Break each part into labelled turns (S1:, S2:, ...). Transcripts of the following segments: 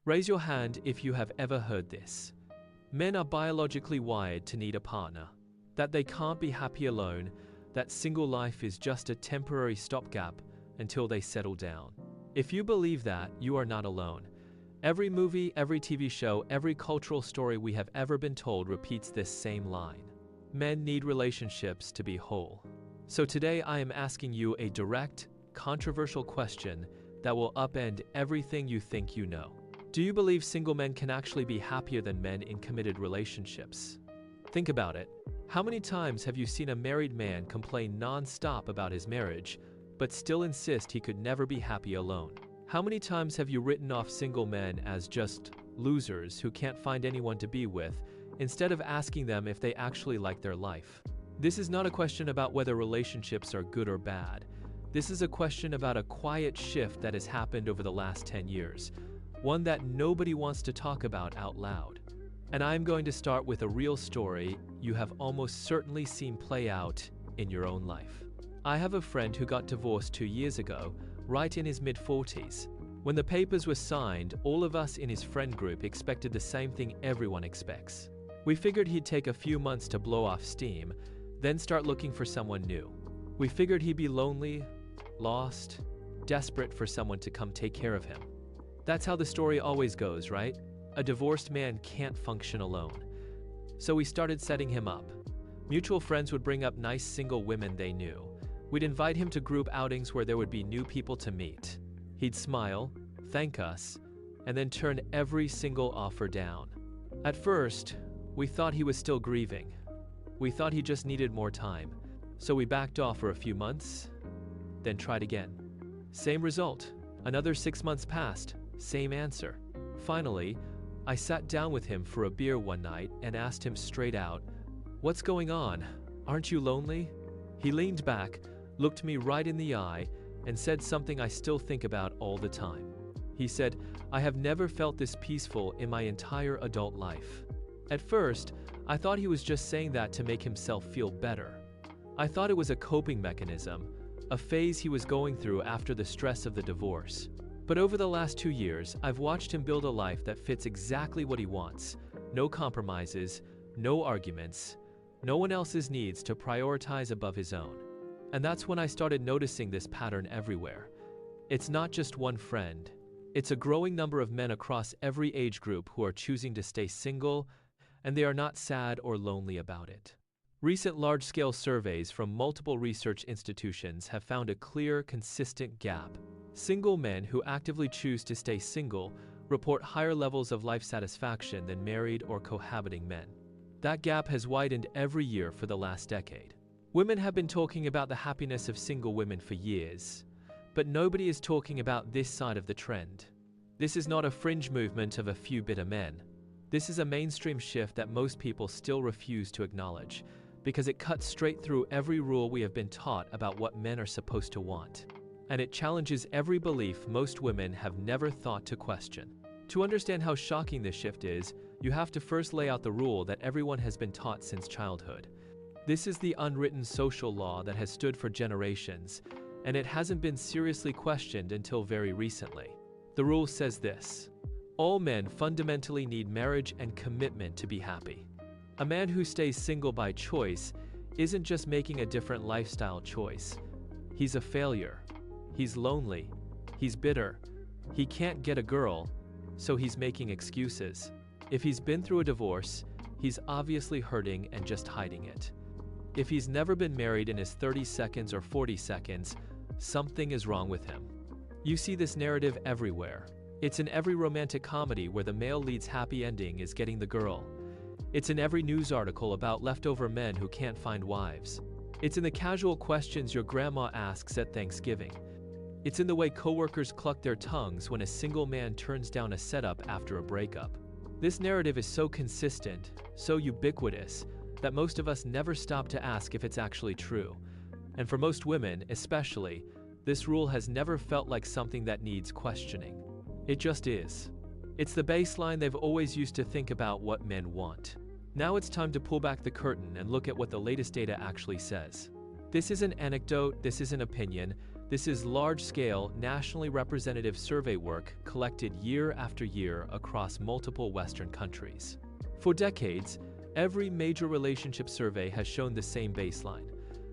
S1: Raise your hand if you have ever heard this. Men are biologically wired to need a partner, that they can't be happy alone, that single life is just a temporary stopgap until they settle down. If you believe that, you are not alone. Every movie, every TV show, every cultural story we have ever been told repeats this same line. Men need relationships to be whole. So today I am asking you a direct, controversial question that will upend everything you think you know. Do you believe single men can actually be happier than men in committed relationships? Think about it. How many times have you seen a married man complain non-stop about his marriage, but still insist he could never be happy alone? How many times have you written off single men as just losers who can't find anyone to be with, instead of asking them if they actually like their life? This is not a question about whether relationships are good or bad. This is a question about a quiet shift that has happened over the last 10 years, one that nobody wants to talk about out loud. And I'm going to start with a real story you have almost certainly seen play out in your own life. I have a friend who got divorced 2 years ago, right in his mid-40s. When the papers were signed, all of us in his friend group expected the same thing everyone expects. We figured he'd take a few months to blow off steam, then start looking for someone new. We figured he'd be lonely, lost, desperate for someone to come take care of him. That's how the story always goes, right? A divorced man can't function alone. So we started setting him up. Mutual friends would bring up nice single women they knew. We'd invite him to group outings where there would be new people to meet. He'd smile, thank us, and then turn every single offer down. At first, we thought he was still grieving. We thought he just needed more time. So we backed off for a few months, then tried again. Same result. Another 6 months passed, same answer. Finally, I sat down with him for a beer one night and asked him straight out, "What's going on? Aren't you lonely?" He leaned back, looked me right in the eye, and said something I still think about all the time. He said, "I have never felt this peaceful in my entire adult life." At first, I thought he was just saying that to make himself feel better. I thought it was a coping mechanism, a phase he was going through after the stress of the divorce. But over the last 2 years, I've watched him build a life that fits exactly what he wants. No compromises, no arguments, no one else's needs to prioritize above his own. And that's when I started noticing this pattern everywhere. It's not just one friend. It's a growing number of men across every age group who are choosing to stay single, and they are not sad or lonely about it. Recent large-scale surveys from multiple research institutions have found a clear, consistent gap. Single men who actively choose to stay single report higher levels of life satisfaction than married or cohabiting men. That gap has widened every year for the last decade. Women have been talking about the happiness of single women for years, but nobody is talking about this side of the trend. This is not a fringe movement of a few bitter men. This is a mainstream shift that most people still refuse to acknowledge, because it cuts straight through every rule we have been taught about what men are supposed to want. And it challenges every belief most women have never thought to question. To understand how shocking this shift is, you have to first lay out the rule that everyone has been taught since childhood. This is the unwritten social law that has stood for generations, and it hasn't been seriously questioned until very recently. The rule says this: all men fundamentally need marriage and commitment to be happy. A man who stays single by choice isn't just making a different lifestyle choice. He's a failure. He's lonely. He's bitter. He can't get a girl, so he's making excuses. If he's been through a divorce, he's obviously hurting and just hiding it. If he's never been married in his 30 seconds or 40 seconds, something is wrong with him. You see this narrative everywhere. It's in every romantic comedy where the male lead's happy ending is getting the girl. It's in every news article about leftover men who can't find wives. It's in the casual questions your grandma asks at Thanksgiving. It's in the way coworkers cluck their tongues when a single man turns down a setup after a breakup. This narrative is so consistent, so ubiquitous, that most of us never stop to ask if it's actually true. And for most women, especially, this rule has never felt like something that needs questioning. It just is. It's the baseline they've always used to think about what men want. Now it's time to pull back the curtain and look at what the latest data actually says. This isn't anecdote, this isn't opinion, This is large-scale, nationally representative survey work collected year after year across multiple Western countries. For decades, every major relationship survey has shown the same baseline.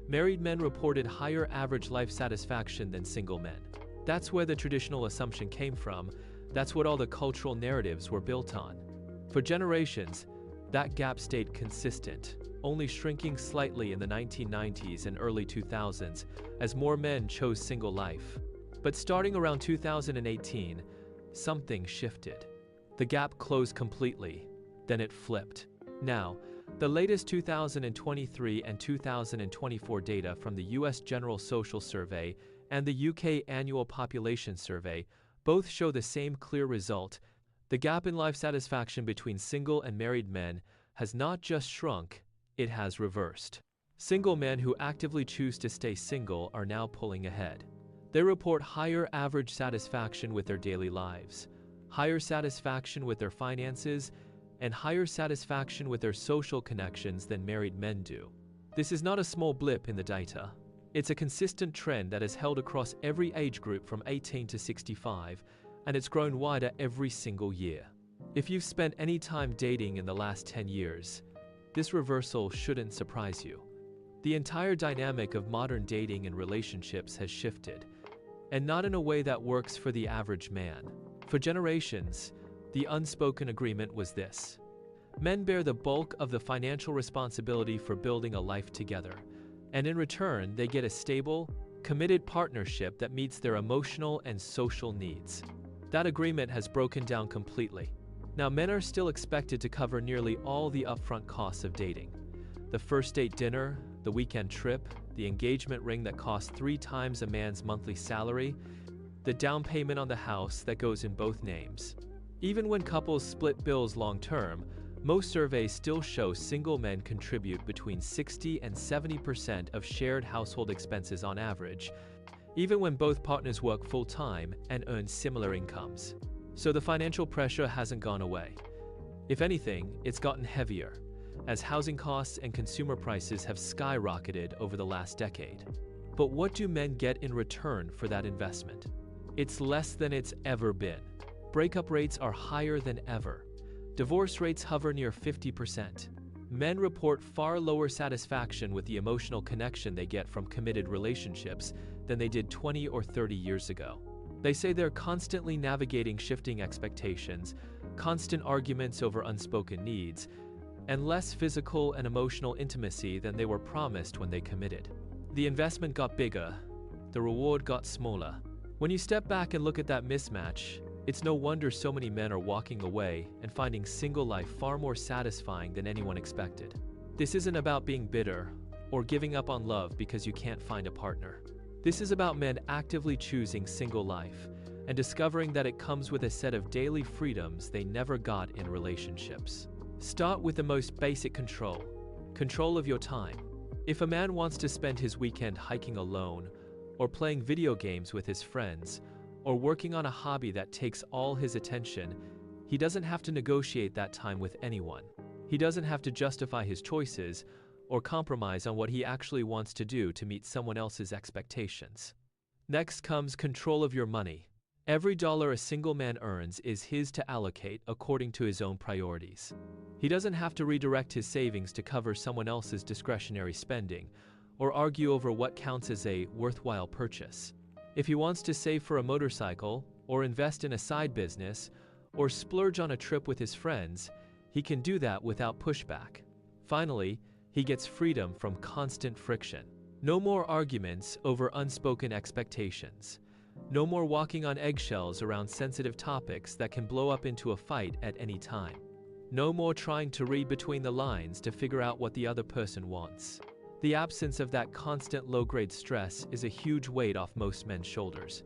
S1: Married men reported higher average life satisfaction than single men. That's where the traditional assumption came from. That's what all the cultural narratives were built on. For generations, that gap stayed consistent, only shrinking slightly in the 1990s and early 2000s as more men chose single life. But starting around 2018, something shifted. The gap closed completely, then it flipped. Now, the latest 2023 and 2024 data from the US General Social Survey and the UK Annual Population Survey both show the same clear result. The gap in life satisfaction between single and married men has not just shrunk, it has reversed. Single men who actively choose to stay single are now pulling ahead. They report higher average satisfaction with their daily lives, higher satisfaction with their finances, and higher satisfaction with their social connections than married men do. This is not a small blip in the data. It's a consistent trend that has held across every age group from 18 to 65, and it's grown wider every single year. If you've spent any time dating in the last 10 years, this reversal shouldn't surprise you. The entire dynamic of modern dating and relationships has shifted, and not in a way that works for the average man. For generations, the unspoken agreement was this: men bear the bulk of the financial responsibility for building a life together, and in return, they get a stable, committed partnership that meets their emotional and social needs. That agreement has broken down completely. Now, men are still expected to cover nearly all the upfront costs of dating. The first date dinner, the weekend trip, the engagement ring that costs 3 times a man's monthly salary, the down payment on the house that goes in both names. Even when couples split bills long-term, most surveys still show single men contribute between 60 and 70% of shared household expenses on average, even when both partners work full-time and earn similar incomes. So the financial pressure hasn't gone away. If anything, it's gotten heavier, as housing costs and consumer prices have skyrocketed over the last decade. But what do men get in return for that investment? It's less than it's ever been. Breakup rates are higher than ever. Divorce rates hover near 50%. Men report far lower satisfaction with the emotional connection they get from committed relationships than they did 20 or 30 years ago. They say they're constantly navigating shifting expectations, constant arguments over unspoken needs, and less physical and emotional intimacy than they were promised when they committed. The investment got bigger, the reward got smaller. When you step back and look at that mismatch, it's no wonder so many men are walking away and finding single life far more satisfying than anyone expected. This isn't about being bitter or giving up on love because you can't find a partner. This is about men actively choosing single life and discovering that it comes with a set of daily freedoms they never got in relationships. Start with the most basic control of your time. If a man wants to spend his weekend hiking alone, or playing video games with his friends, or working on a hobby that takes all his attention, he doesn't have to negotiate that time with anyone. He doesn't have to justify his choices or compromise on what he actually wants to do to meet someone else's expectations. Next comes control of your money. Every dollar a single man earns is his to allocate according to his own priorities. He doesn't have to redirect his savings to cover someone else's discretionary spending or argue over what counts as a worthwhile purchase. If he wants to save for a motorcycle, or invest in a side business, or splurge on a trip with his friends, he can do that without pushback. Finally, he gets freedom from constant friction. No more arguments over unspoken expectations. No more walking on eggshells around sensitive topics that can blow up into a fight at any time. No more trying to read between the lines to figure out what the other person wants. The absence of that constant low-grade stress is a huge weight off most men's shoulders.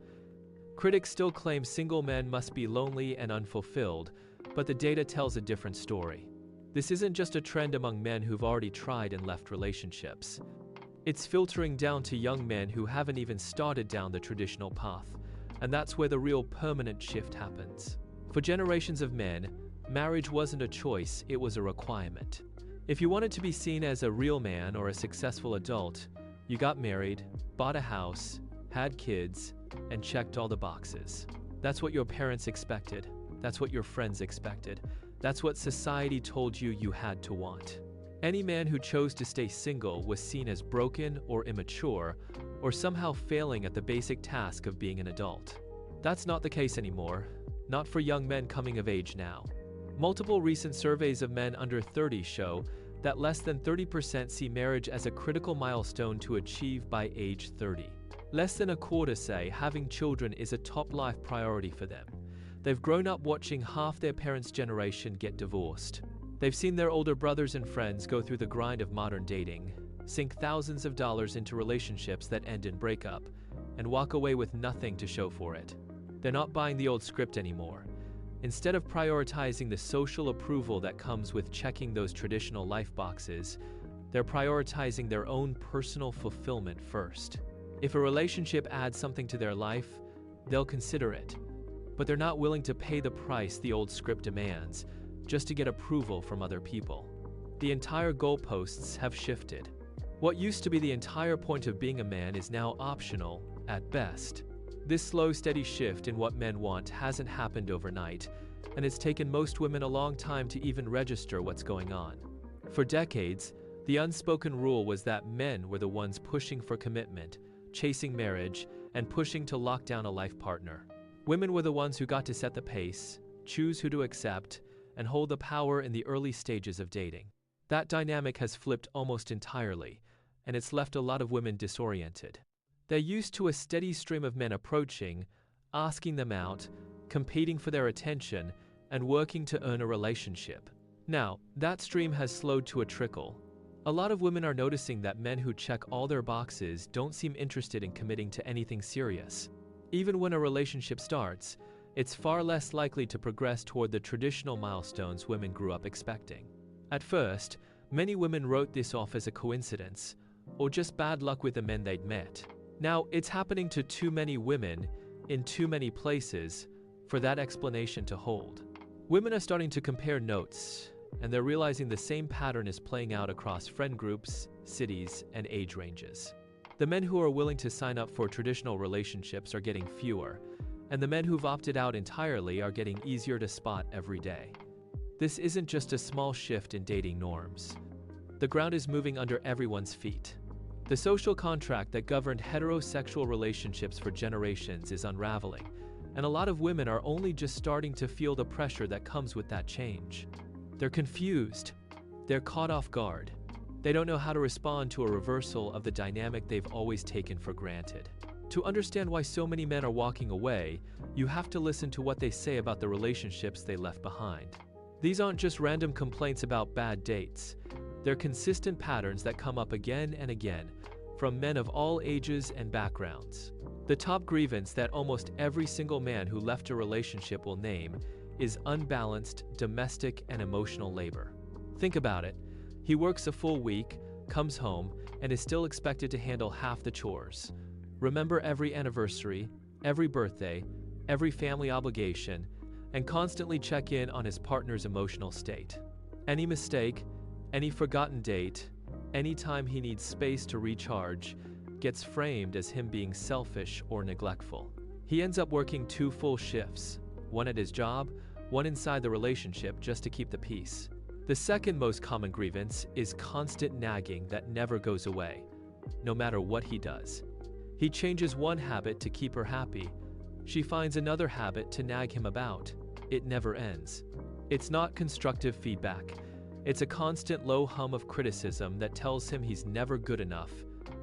S1: Critics still claim single men must be lonely and unfulfilled, but the data tells a different story. This isn't just a trend among men who've already tried and left relationships. It's filtering down to young men who haven't even started down the traditional path, and that's where the real permanent shift happens. For generations of men, marriage wasn't a choice, it was a requirement. If you wanted to be seen as a real man or a successful adult, you got married, bought a house, had kids, and checked all the boxes. That's what your parents expected. That's what your friends expected. That's what society told you you had to want. Any man who chose to stay single was seen as broken or immature, or somehow failing at the basic task of being an adult. That's not the case anymore, not for young men coming of age now. Multiple recent surveys of men under 30 show that less than 30% see marriage as a critical milestone to achieve by age 30. Less than a quarter say having children is a top life priority for them. They've grown up watching half their parents' generation get divorced. They've seen their older brothers and friends go through the grind of modern dating, sink thousands of dollars into relationships that end in breakup, and walk away with nothing to show for it. They're not buying the old script anymore. Instead of prioritizing the social approval that comes with checking those traditional life boxes, they're prioritizing their own personal fulfillment first. If a relationship adds something to their life, they'll consider it. But they're not willing to pay the price the old script demands just to get approval from other people. The entire goalposts have shifted. What used to be the entire point of being a man is now optional, at best. This slow, steady shift in what men want hasn't happened overnight, and it's taken most women a long time to even register what's going on. For decades, the unspoken rule was that men were the ones pushing for commitment, chasing marriage, and pushing to lock down a life partner. Women were the ones who got to set the pace, choose who to accept, and hold the power in the early stages of dating. That dynamic has flipped almost entirely, and it's left a lot of women disoriented. They're used to a steady stream of men approaching, asking them out, competing for their attention, and working to earn a relationship. Now, that stream has slowed to a trickle. A lot of women are noticing that men who check all their boxes don't seem interested in committing to anything serious. Even when a relationship starts, it's far less likely to progress toward the traditional milestones women grew up expecting. At first, many women wrote this off as a coincidence, or just bad luck with the men they'd met. Now, it's happening to too many women, in too many places, for that explanation to hold. Women are starting to compare notes, and they're realizing the same pattern is playing out across friend groups, cities, and age ranges. The men who are willing to sign up for traditional relationships are getting fewer, and the men who've opted out entirely are getting easier to spot every day. This isn't just a small shift in dating norms. The ground is moving under everyone's feet. The social contract that governed heterosexual relationships for generations is unraveling, and a lot of women are only just starting to feel the pressure that comes with that change. They're confused. They're caught off guard. They don't know how to respond to a reversal of the dynamic they've always taken for granted. To understand why so many men are walking away, you have to listen to what they say about the relationships they left behind. These aren't just random complaints about bad dates. They're consistent patterns that come up again and again, from men of all ages and backgrounds. The top grievance that almost every single man who left a relationship will name is unbalanced domestic and emotional labor. Think about it. He works a full week, comes home, and is still expected to handle half the chores. Remember every anniversary, every birthday, every family obligation, and constantly check in on his partner's emotional state. Any mistake, any forgotten date, any time he needs space to recharge, gets framed as him being selfish or neglectful. He ends up working 2 full shifts, one at his job, one inside the relationship just to keep the peace. The second most common grievance is constant nagging that never goes away, no matter what he does. He changes one habit to keep her happy. She finds another habit to nag him about. It never ends. It's not constructive feedback. It's a constant low hum of criticism that tells him he's never good enough,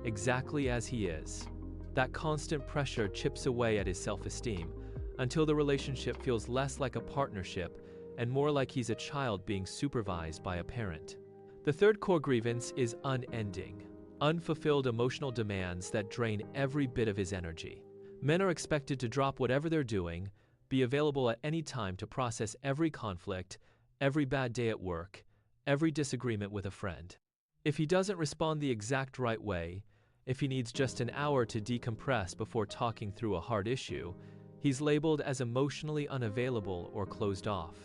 S1: exactly as he is. That constant pressure chips away at his self-esteem until the relationship feels less like a partnership and more like he's a child being supervised by a parent. The third core grievance is unending, unfulfilled emotional demands that drain every bit of his energy. Men are expected to drop whatever they're doing, be available at any time to process every conflict, every bad day at work, every disagreement with a friend. If he doesn't respond the exact right way, if he needs just an hour to decompress before talking through a hard issue, he's labeled as emotionally unavailable or closed off.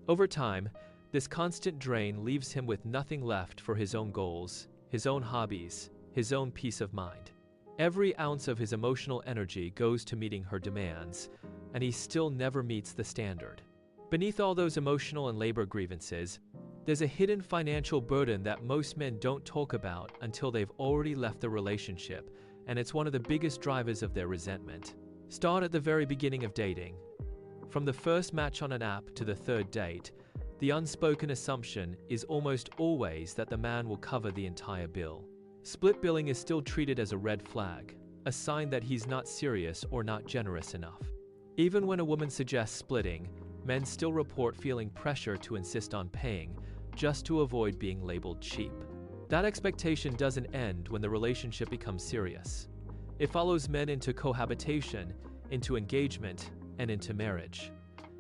S1: Over time, this constant drain leaves him with nothing left for his own goals, his own hobbies, his own peace of mind. Every ounce of his emotional energy goes to meeting her demands, and he still never meets the standard. Beneath all those emotional and labor grievances, there's a hidden financial burden that most men don't talk about until they've already left the relationship, and it's one of the biggest drivers of their resentment. Start at the very beginning of dating. From the first match on an app to the third date, the unspoken assumption is almost always that the man will cover the entire bill. Split billing is still treated as a red flag, a sign that he's not serious or not generous enough. Even when a woman suggests splitting, men still report feeling pressure to insist on paying, just to avoid being labeled cheap. That expectation doesn't end when the relationship becomes serious. It follows men into cohabitation, into engagement, and into marriage.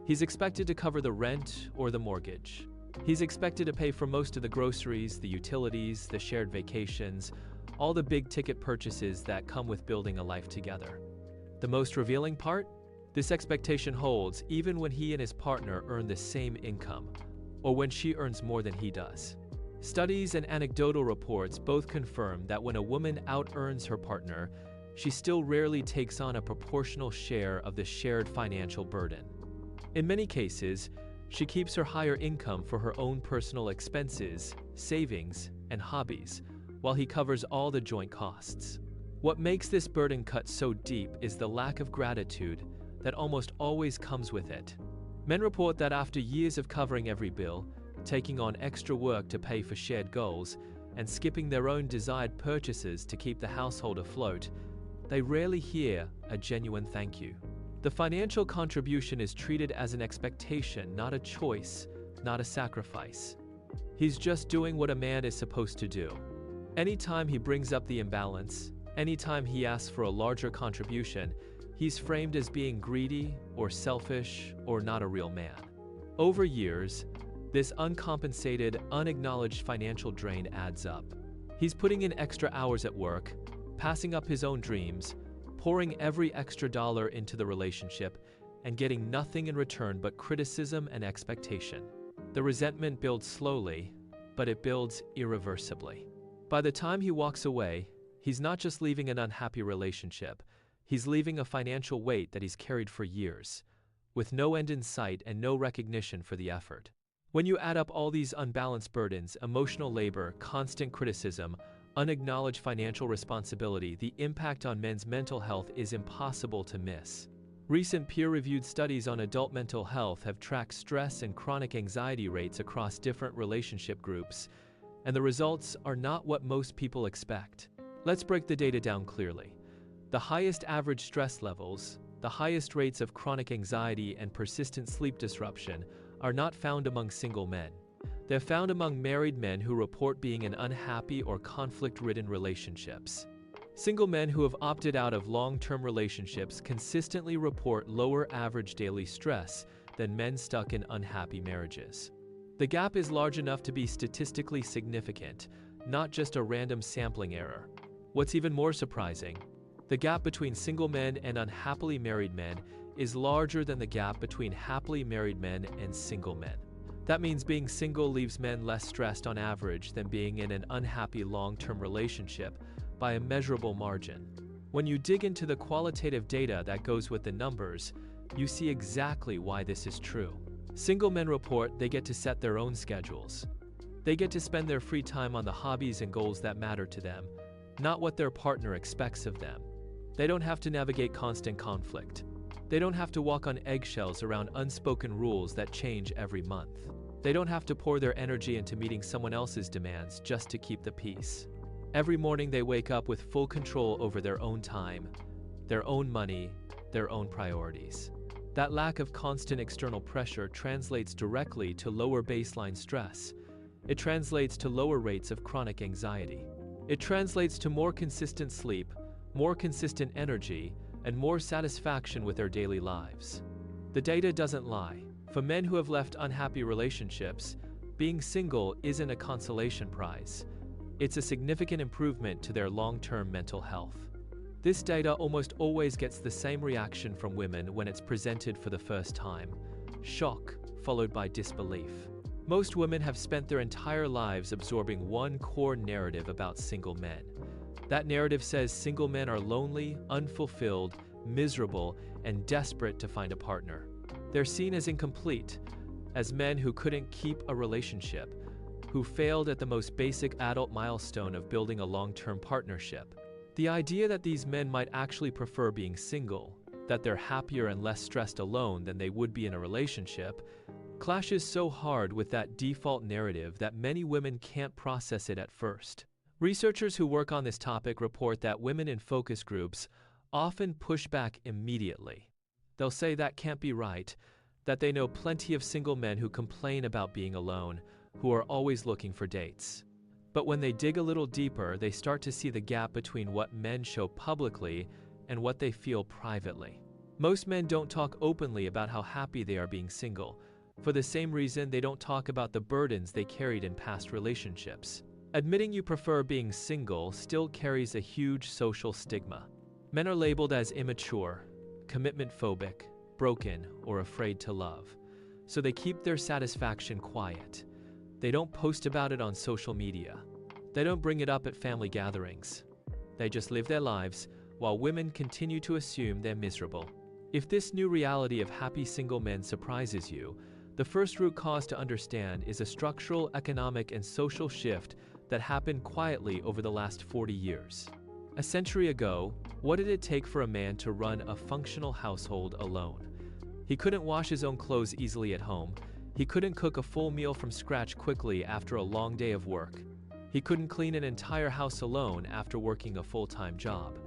S1: He's expected to cover the rent or the mortgage. He's expected to pay for most of the groceries, the utilities, the shared vacations, all the big-ticket purchases that come with building a life together. The most revealing part? This expectation holds even when he and his partner earn the same income, or when she earns more than he does. Studies and anecdotal reports both confirm that when a woman out-earns her partner, she still rarely takes on a proportional share of the shared financial burden. In many cases, she keeps her higher income for her own personal expenses, savings, and hobbies, while he covers all the joint costs. What makes this burden cut so deep is the lack of gratitude that almost always comes with it. Men report that after years of covering every bill, taking on extra work to pay for shared goals, and skipping their own desired purchases to keep the household afloat, they rarely hear a genuine thank you. The financial contribution is treated as an expectation, not a choice, not a sacrifice. He's just doing what a man is supposed to do. Anytime he brings up the imbalance, anytime he asks for a larger contribution, he's framed as being greedy or selfish or not a real man. Over years, this uncompensated, unacknowledged financial drain adds up. He's putting in extra hours at work, passing up his own dreams, pouring every extra dollar into the relationship, and getting nothing in return but criticism and expectation. The resentment builds slowly, but it builds irreversibly. By the time he walks away, he's not just leaving an unhappy relationship, he's leaving a financial weight that he's carried for years, with no end in sight and no recognition for the effort. When you add up all these unbalanced burdens, emotional labor, constant criticism, unacknowledged financial responsibility, the impact on men's mental health is impossible to miss. Recent peer-reviewed studies on adult mental health have tracked stress and chronic anxiety rates across different relationship groups, and the results are not what most people expect. Let's break the data down clearly. The highest average stress levels, the highest rates of chronic anxiety and persistent sleep disruption are not found among single men. They're found among married men who report being in unhappy or conflict-ridden relationships. Single men who have opted out of long-term relationships consistently report lower average daily stress than men stuck in unhappy marriages. The gap is large enough to be statistically significant, not just a random sampling error. What's even more surprising, the gap between single men and unhappily married men is larger than the gap between happily married men and single men. That means being single leaves men less stressed on average than being in an unhappy long-term relationship by a measurable margin. When you dig into the qualitative data that goes with the numbers, you see exactly why this is true. Single men report they get to set their own schedules. They get to spend their free time on the hobbies and goals that matter to them, not what their partner expects of them. They don't have to navigate constant conflict. They don't have to walk on eggshells around unspoken rules that change every month. They don't have to pour their energy into meeting someone else's demands just to keep the peace. Every morning they wake up with full control over their own time, their own money, their own priorities. That lack of constant external pressure translates directly to lower baseline stress. It translates to lower rates of chronic anxiety. It translates to more consistent sleep, more consistent energy, and more satisfaction with their daily lives. The data doesn't lie. For men who have left unhappy relationships, being single isn't a consolation prize. It's a significant improvement to their long-term mental health. This data almost always gets the same reaction from women when it's presented for the first time: shock, followed by disbelief. Most women have spent their entire lives absorbing one core narrative about single men: That narrative says single men are lonely, unfulfilled, miserable, and desperate to find a partner. They're seen as incomplete, as men who couldn't keep a relationship, who failed at the most basic adult milestone of building a long-term partnership. The idea that these men might actually prefer being single, that they're happier and less stressed alone than they would be in a relationship, clashes so hard with that default narrative that many women can't process it at first. Researchers who work on this topic report that women in focus groups often push back immediately. They'll say that can't be right, that they know plenty of single men who complain about being alone, who are always looking for dates. But when they dig a little deeper, they start to see the gap between what men show publicly and what they feel privately. Most men don't talk openly about how happy they are being single, for the same reason they don't talk about the burdens they carried in past relationships. Admitting you prefer being single still carries a huge social stigma. Men are labeled as immature, commitment-phobic, broken, or afraid to love, so they keep their satisfaction quiet. They don't post about it on social media. They don't bring it up at family gatherings. They just live their lives, while women continue to assume they're miserable. If this new reality of happy single men surprises you, the first root cause to understand is a structural, economic, and social shift that happened quietly over the last 40 years. A century ago, what did it take for a man to run a functional household alone? He couldn't wash his own clothes easily at home. He couldn't cook a full meal from scratch quickly after a long day of work. He couldn't clean an entire house alone after working a full-time job.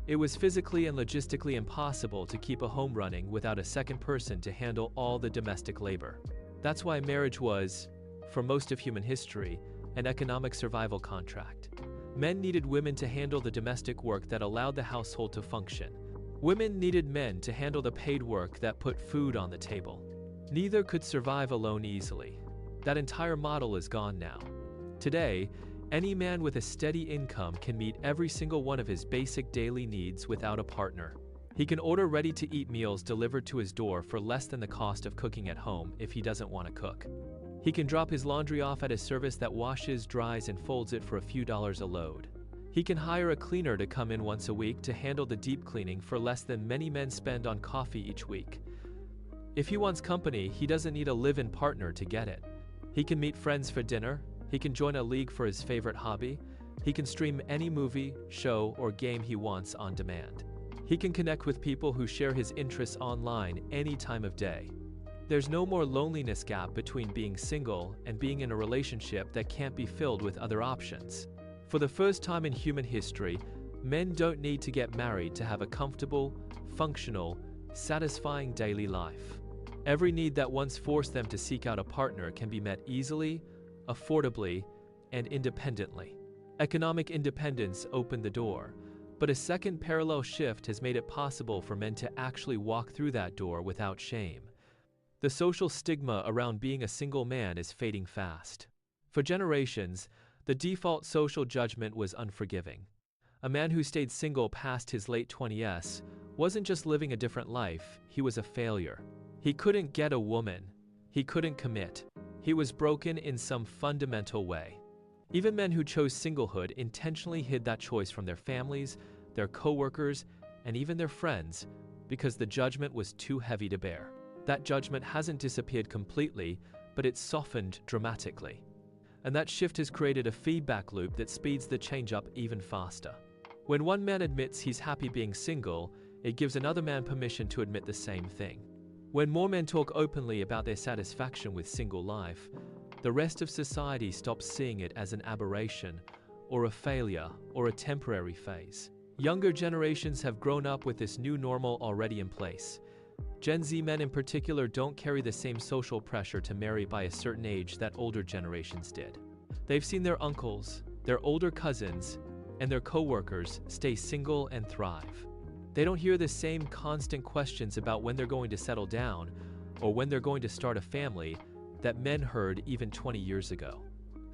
S1: It was physically and logistically impossible to keep a home running without a second person to handle all the domestic labor. That's why marriage was, for most of human history, an economic survival contract. Men needed women to handle the domestic work that allowed the household to function. Women needed men to handle the paid work that put food on the table. Neither could survive alone easily. That entire model is gone now. Today, any man with a steady income can meet every single one of his basic daily needs without a partner. He can order ready-to-eat meals delivered to his door for less than the cost of cooking at home if he doesn't want to cook. He can drop his laundry off at a service that washes, dries, and folds it for a few dollars a load. He can hire a cleaner to come in once a week to handle the deep cleaning for less than many men spend on coffee each week. If he wants company, he doesn't need a live-in partner to get it. He can meet friends for dinner. He can join a league for his favorite hobby. He can stream any movie, show, or game he wants on demand. He can connect with people who share his interests online any time of day. There's no more loneliness gap between being single and being in a relationship that can't be filled with other options. For the first time in human history, men don't need to get married to have a comfortable, functional, satisfying daily life. Every need that once forced them to seek out a partner can be met easily, affordably, and independently. Economic independence opened the door, but a second parallel shift has made it possible for men to actually walk through that door without shame. The social stigma around being a single man is fading fast. For generations, the default social judgment was unforgiving. A man who stayed single past his late 20s wasn't just living a different life, he was a failure. He couldn't get a woman. He couldn't commit. He was broken in some fundamental way. Even men who chose singlehood intentionally hid that choice from their families, their coworkers, and even their friends because the judgment was too heavy to bear. That judgment hasn't disappeared completely, but it's softened dramatically. And that shift has created a feedback loop that speeds the change up even faster. When one man admits he's happy being single, it gives another man permission to admit the same thing. When more men talk openly about their satisfaction with single life, the rest of society stops seeing it as an aberration, or a failure, or a temporary phase. Younger generations have grown up with this new normal already in place. Gen Z men in particular don't carry the same social pressure to marry by a certain age that older generations did. They've seen their uncles, their older cousins, and their coworkers stay single and thrive. They don't hear the same constant questions about when they're going to settle down or when they're going to start a family that men heard even 20 years ago.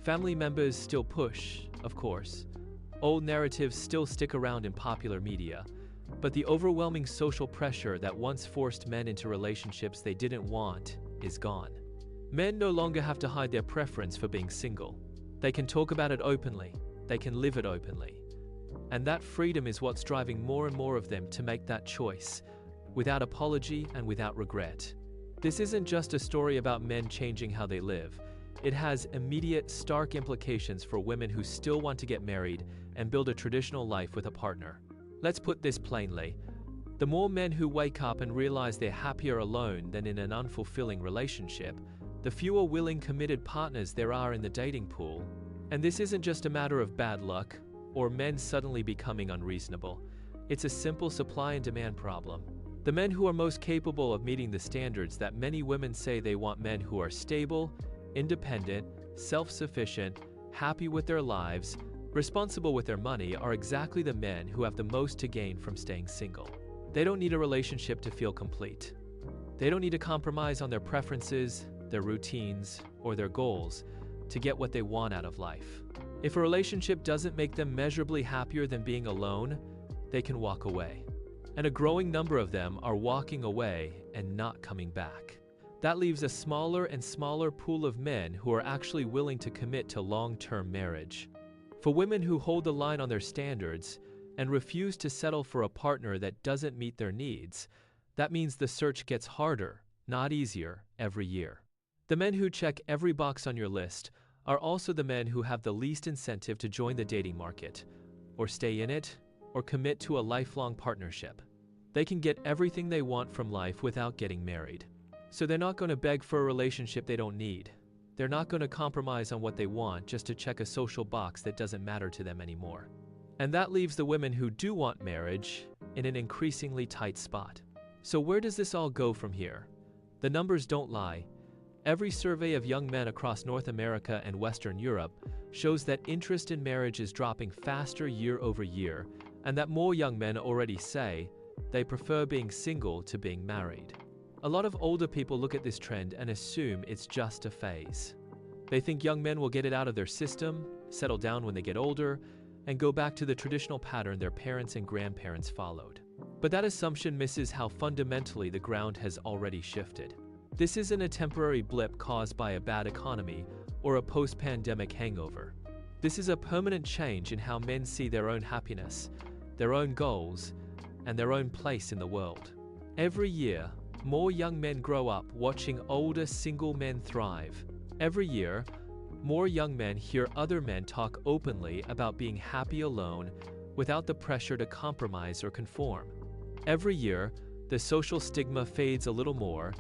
S1: Family members still push, of course. Old narratives still stick around in popular media, but the overwhelming social pressure that once forced men into relationships they didn't want is gone. Men no longer have to hide their preference for being single. They can talk about it openly. They can live it openly. And that freedom is what's driving more and more of them to make that choice, without apology and without regret. This isn't just a story about men changing how they live. It has immediate, stark implications for women who still want to get married and build a traditional life with a partner. Let's put this plainly. The more men who wake up and realize they're happier alone than in an unfulfilling relationship, the fewer willing, committed partners there are in the dating pool. And this isn't just a matter of bad luck or men suddenly becoming unreasonable. It's a simple supply and demand problem. The men who are most capable of meeting the standards that many women say they want, men who are stable, independent, self-sufficient, happy with their lives, responsible with their money, are exactly the men who have the most to gain from staying single. They don't need a relationship to feel complete. They don't need to compromise on their preferences, their routines, or their goals to get what they want out of life. If a relationship doesn't make them measurably happier than being alone, they can walk away. And a growing number of them are walking away and not coming back. That leaves a smaller and smaller pool of men who are actually willing to commit to long-term marriage. For women who hold the line on their standards and refuse to settle for a partner that doesn't meet their needs, that means the search gets harder, not easier, every year. The men who check every box on your list are also the men who have the least incentive to join the dating market, or stay in it, or commit to a lifelong partnership. They can get everything they want from life without getting married. So they're not going to beg for a relationship they don't need. They're not going to compromise on what they want just to check a social box that doesn't matter to them anymore. And that leaves the women who do want marriage in an increasingly tight spot. So where does this all go from here? The numbers don't lie. Every survey of young men across North America and Western Europe shows that interest in marriage is dropping faster year over year, and that more young men already say they prefer being single to being married. A lot of older people look at this trend and assume it's just a phase. They think young men will get it out of their system, settle down when they get older, and go back to the traditional pattern their parents and grandparents followed. But that assumption misses how fundamentally the ground has already shifted. This isn't a temporary blip caused by a bad economy or a post-pandemic hangover. This is a permanent change in how men see their own happiness, their own goals, and their own place in the world. Every year, more young men grow up watching older single men thrive. Every year, more young men hear other men talk openly about being happy alone without the pressure to compromise or conform. Every year, the social stigma fades a little more,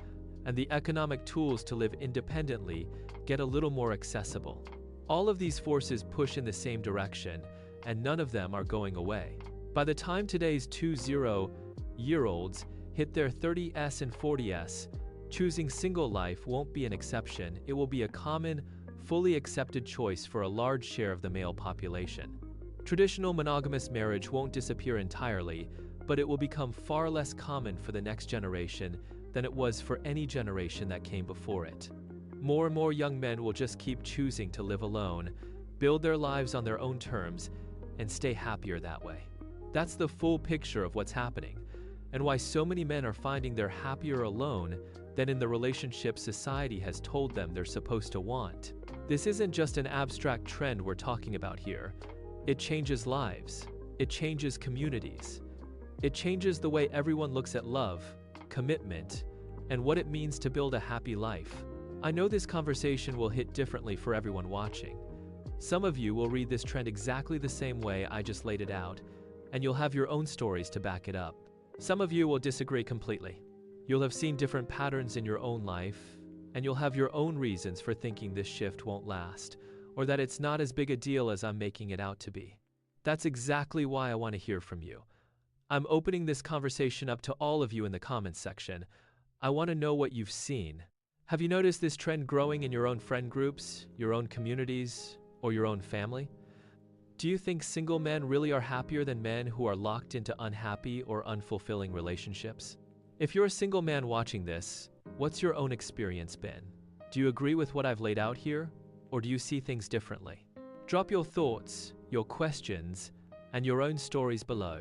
S1: and the economic tools to live independently get a little more accessible. All of these forces push in the same direction, and none of them are going away. By the time today's 20-year-olds hit their 30s and 40s, choosing single life won't be an exception. It will be a common, fully accepted choice for a large share of the male population. Traditional monogamous marriage won't disappear entirely, but it will become far less common for the next generation than it was for any generation that came before it. More and more young men will just keep choosing to live alone, build their lives on their own terms, and stay happier that way. That's the full picture of what's happening, and why so many men are finding they're happier alone than in the relationship society has told them they're supposed to want. This isn't just an abstract trend we're talking about here. It changes lives. It changes communities. It changes the way everyone looks at love, commitment, and what it means to build a happy life. I know this conversation will hit differently for everyone watching. Some of you will read this trend exactly the same way I just laid it out, and you'll have your own stories to back it up. Some of you will disagree completely. You'll have seen different patterns in your own life, and you'll have your own reasons for thinking this shift won't last, or that it's not as big a deal as I'm making it out to be. That's exactly why I want to hear from you. I'm opening this conversation up to all of you in the comments section. I want to know what you've seen. Have you noticed this trend growing in your own friend groups, your own communities, or your own family? Do you think single men really are happier than men who are locked into unhappy or unfulfilling relationships? If you're a single man watching this, what's your own experience been? Do you agree with what I've laid out here, or do you see things differently? Drop your thoughts, your questions, and your own stories below.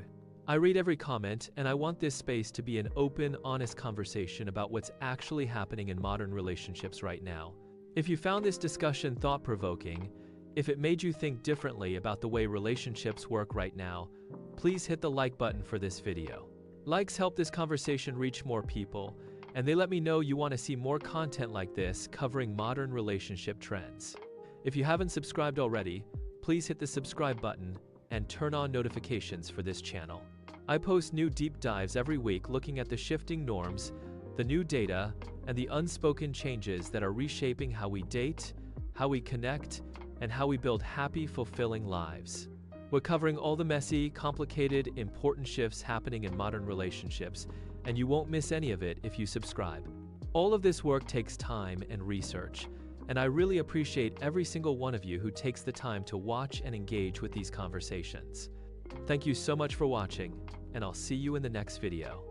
S1: I read every comment, and I want this space to be an open, honest conversation about what's actually happening in modern relationships right now. If you found this discussion thought-provoking, If it made you think differently about the way relationships work right now, please hit the like button for this video. Likes help this conversation reach more people, and they let me know you want to see more content like this covering modern relationship trends. If you haven't subscribed already, please hit the subscribe button and turn on notifications for this channel. I post new deep dives every week looking at the shifting norms, the new data, and the unspoken changes that are reshaping how we date, how we connect, and how we build happy, fulfilling lives. We're covering all the messy, complicated, important shifts happening in modern relationships, and you won't miss any of it if you subscribe. All of this work takes time and research, and I really appreciate every single one of you who takes the time to watch and engage with these conversations. Thank you so much for watching, and I'll see you in the next video.